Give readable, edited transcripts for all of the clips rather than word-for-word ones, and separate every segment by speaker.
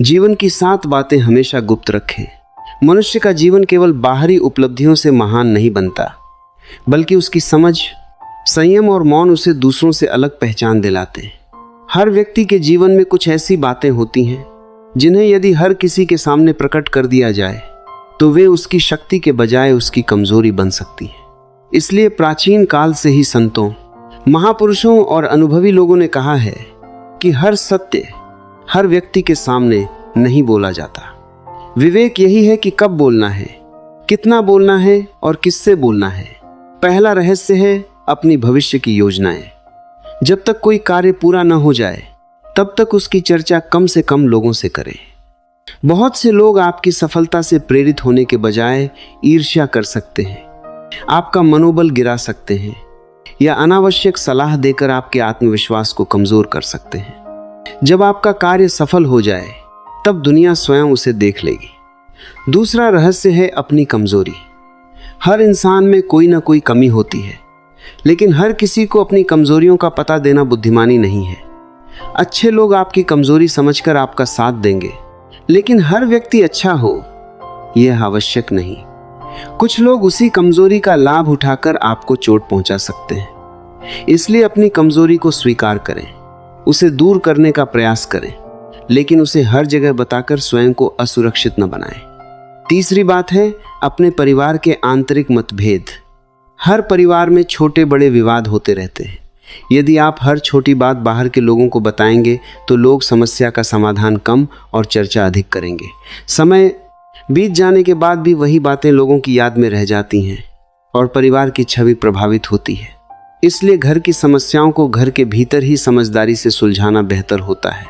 Speaker 1: जीवन की 7 बातें हमेशा गुप्त रखें। मनुष्य का जीवन केवल बाहरी उपलब्धियों से महान नहीं बनता, बल्कि उसकी समझ, संयम और मौन उसे दूसरों से अलग पहचान दिलाते हैं। हर व्यक्ति के जीवन में कुछ ऐसी बातें होती हैं जिन्हें यदि हर किसी के सामने प्रकट कर दिया जाए तो वे उसकी शक्ति के बजाय उसकी कमजोरी बन सकती हैं। इसलिए प्राचीन काल से ही संतों, महापुरुषों और अनुभवी लोगों ने कहा है कि हर सत्य हर व्यक्ति के सामने नहीं बोला जाता। विवेक यही है कि कब बोलना है, कितना बोलना है और किससे बोलना है। पहला रहस्य है अपनी भविष्य की योजनाएं। जब तक कोई कार्य पूरा न हो जाए तब तक उसकी चर्चा कम से कम लोगों से करें। बहुत से लोग आपकी सफलता से प्रेरित होने के बजाय ईर्ष्या कर सकते हैं, आपका मनोबल गिरा सकते हैं या अनावश्यक सलाह देकर आपके आत्मविश्वास को कमजोर कर सकते हैं। जब आपका कार्य सफल हो जाए तब दुनिया स्वयं उसे देख लेगी। दूसरा रहस्य है अपनी कमजोरी। हर इंसान में कोई ना कोई कमी होती है, लेकिन हर किसी को अपनी कमजोरियों का पता देना बुद्धिमानी नहीं है। अच्छे लोग आपकी कमजोरी समझकर आपका साथ देंगे, लेकिन हर व्यक्ति अच्छा हो यह आवश्यक नहीं। कुछ लोग उसी कमजोरी का लाभ उठाकर आपको चोट पहुंचा सकते हैं। इसलिए अपनी कमजोरी को स्वीकार करें, उसे दूर करने का प्रयास करें, लेकिन उसे हर जगह बताकर स्वयं को असुरक्षित न बनाएं। तीसरी बात है अपने परिवार के आंतरिक मतभेद। हर परिवार में छोटे बड़े विवाद होते रहते हैं। यदि आप हर छोटी बात बाहर के लोगों को बताएंगे तो लोग समस्या का समाधान कम और चर्चा अधिक करेंगे। समय बीत जाने के बाद भी वही बातें लोगों की याद में रह जाती हैं और परिवार की छवि प्रभावित होती है। इसलिए घर की समस्याओं को घर के भीतर ही समझदारी से सुलझाना बेहतर होता है।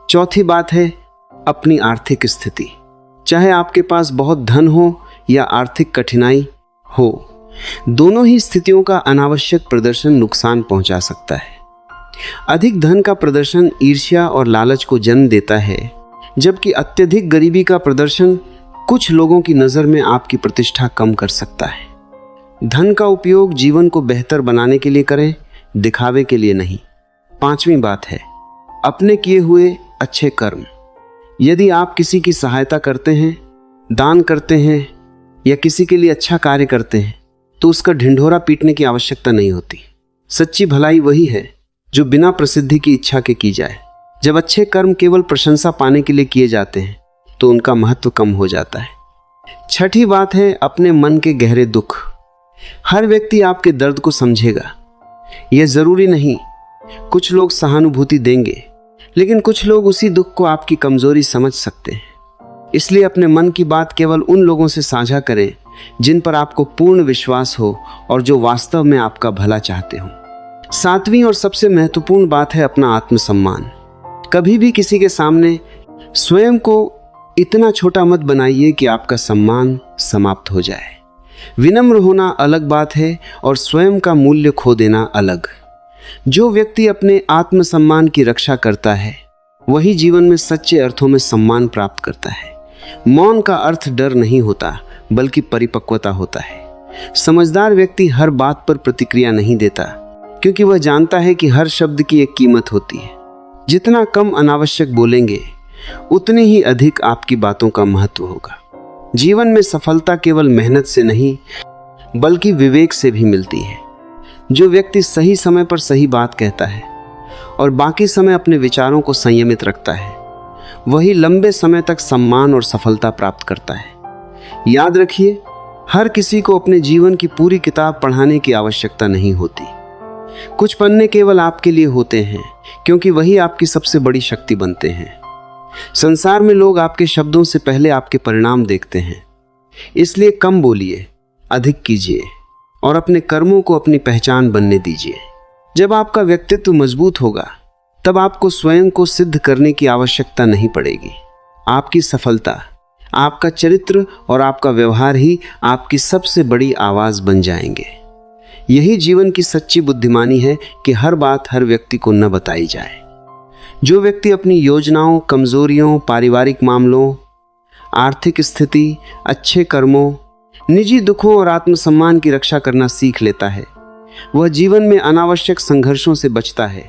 Speaker 1: चौथी बात है अपनी आर्थिक स्थिति। चाहे आपके पास बहुत धन हो या आर्थिक कठिनाई हो, दोनों ही स्थितियों का अनावश्यक प्रदर्शन नुकसान पहुंचा सकता है। अधिक धन का प्रदर्शन ईर्ष्या और लालच को जन्म देता है, जबकि अत्यधिक गरीबी का प्रदर्शन कुछ लोगों की नज़र में आपकी प्रतिष्ठा कम कर सकता है। धन का उपयोग जीवन को बेहतर बनाने के लिए करें, दिखावे के लिए नहीं। पांचवी बात है अपने किए हुए अच्छे कर्म। यदि आप किसी की सहायता करते हैं, दान करते हैं या किसी के लिए अच्छा कार्य करते हैं तो उसका ढिंढोरा पीटने की आवश्यकता नहीं होती। सच्ची भलाई वही है जो बिना प्रसिद्धि की इच्छा के की जाए। जब अच्छे कर्म केवल प्रशंसा पाने के लिए किए जाते हैं तो उनका महत्व कम हो जाता है। छठी बात है अपने मन के गहरे दुख। हर व्यक्ति आपके दर्द को समझेगा, यह जरूरी नहीं। कुछ लोग सहानुभूति देंगे, लेकिन कुछ लोग उसी दुख को आपकी कमजोरी समझ सकते हैं। इसलिए अपने मन की बात केवल उन लोगों से साझा करें जिन पर आपको पूर्ण विश्वास हो और जो वास्तव में आपका भला चाहते हो। सातवीं और सबसे महत्वपूर्ण बात है अपना आत्मसम्मान। कभी भी किसी के सामने स्वयं को इतना छोटा मत बनाइए कि आपका सम्मान समाप्त हो जाए। विनम्र होना अलग बात है और स्वयं का मूल्य खो देना अलग। जो व्यक्ति अपने आत्मसम्मान की रक्षा करता है वही जीवन में सच्चे अर्थों में सम्मान प्राप्त करता है। मौन का अर्थ डर नहीं होता, बल्कि परिपक्वता होता है। समझदार व्यक्ति हर बात पर प्रतिक्रिया नहीं देता, क्योंकि वह जानता है कि हर शब्द की एक कीमत होती है। जितना कम अनावश्यक बोलेंगे उतनी ही अधिक आपकी बातों का महत्व होगा। जीवन में सफलता केवल मेहनत से नहीं बल्कि विवेक से भी मिलती है। जो व्यक्ति सही समय पर सही बात कहता है और बाकी समय अपने विचारों को संयमित रखता है, वही लंबे समय तक सम्मान और सफलता प्राप्त करता है। याद रखिए, हर किसी को अपने जीवन की पूरी किताब पढ़ाने की आवश्यकता नहीं होती। कुछ पन्ने केवल आपके लिए होते हैं, क्योंकि वही आपकी सबसे बड़ी शक्ति बनते हैं। संसार में लोग आपके शब्दों से पहले आपके परिणाम देखते हैं। इसलिए कम बोलिए, अधिक कीजिए और अपने कर्मों को अपनी पहचान बनने दीजिए। जब आपका व्यक्तित्व मजबूत होगा तब आपको स्वयं को सिद्ध करने की आवश्यकता नहीं पड़ेगी। आपकी सफलता, आपका चरित्र और आपका व्यवहार ही आपकी सबसे बड़ी आवाज बन जाएंगे। यही जीवन की सच्ची बुद्धिमानी है कि हर बात हर व्यक्ति को न बताई जाए। जो व्यक्ति अपनी योजनाओं, कमजोरियों, पारिवारिक मामलों, आर्थिक स्थिति, अच्छे कर्मों, निजी दुखों और आत्मसम्मान की रक्षा करना सीख लेता है, वह जीवन में अनावश्यक संघर्षों से बचता है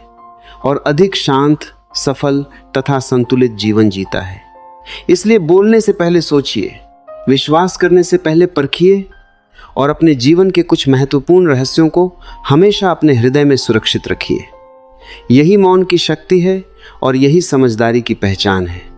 Speaker 1: और अधिक शांत, सफल तथा संतुलित जीवन जीता है। इसलिए बोलने से पहले सोचिए, विश्वास करने से पहले परखिए और अपने जीवन के कुछ महत्वपूर्ण रहस्यों को हमेशा अपने हृदय में सुरक्षित रखिए। यही मौन की शक्ति है और यही समझदारी की पहचान है।